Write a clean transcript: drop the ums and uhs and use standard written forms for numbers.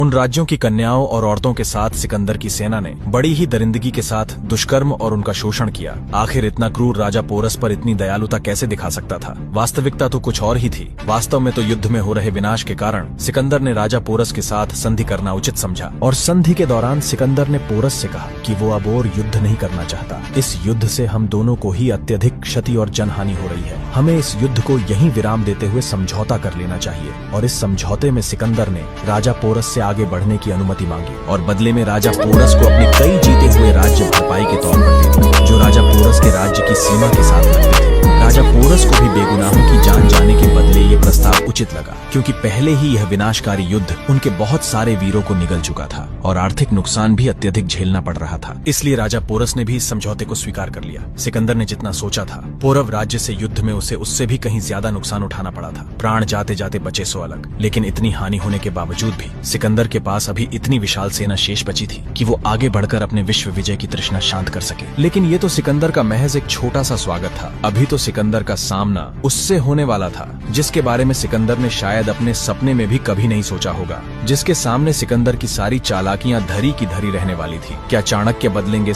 उन राज्यों की कन्याओं और औरतों के साथ सिकंदर की सेना ने बड़ी ही दरिंदगी के साथ दुष्कर्म और उनका शोषण किया। आखिर इतना क्रूर राजा पोरस पर इतनी दयालुता कैसे दिखा सकता था? वास्तविकता तो कुछ और ही थी। वास्तव में तो युद्ध में हो रहे विनाश के कारण सिकंदर ने राजा पोरस के साथ संधि करना उचित समझा और संधि के दौरान सिकंदर ने पोरस से कहा कि वो अब और युद्ध नहीं करना चाहता। इस युद्ध से हम दोनों को ही अत्यधिक क्षति और जनहानि हो रही है। हमें इस युद्ध को यहीं विराम देते हुए समझौता कर लेना चाहिए। और इस समझौते में सिकंदर ने राजा पोरस से आगे बढ़ने की अनुमति मांगी और बदले में राजा पोरस को अपने कई जीते हुए राज्य भरपाई के तौर पर दे दिए, जो राजा पोरस के राज्य की सीमा के साथ लगते थे। राजा पोरस को भी बेगुनाहों की जान जाने के बदले ये प्रस्ताव उचित लगा, क्योंकि पहले ही यह विनाशकारी युद्ध उनके बहुत सारे वीरों को निगल चुका था और आर्थिक नुकसान भी अत्यधिक झेलना पड़ रहा था। इसलिए राजा पोरस ने भी इस समझौते को स्वीकार कर लिया। सिकंदर ने जितना सोचा था, पौरव राज्य से युद्ध में उसे उससे भी कहीं ज्यादा नुकसान उठाना पड़ा था। प्राण जाते जाते बचे सो अलग, लेकिन इतनी हानि होने के बावजूद भी सिकंदर के पास अभी इतनी विशाल सेना शेष बची थी कि वो आगे बढ़कर अपने विश्व विजय की तृष्णा शांत कर सके। लेकिन ये तो सिकंदर का महज एक छोटा सा स्वागत था। अभी तो सिकंदर का सामना उससे होने वाला था जिसके बारे में सिकंदर ने शायद अपने सपने में भी कभी नहीं सोचा होगा, जिसके सामने सिकंदर की सारी चालाकियां धरी की धरी रहने वाली थी। क्या चाणक्य बदलेंगे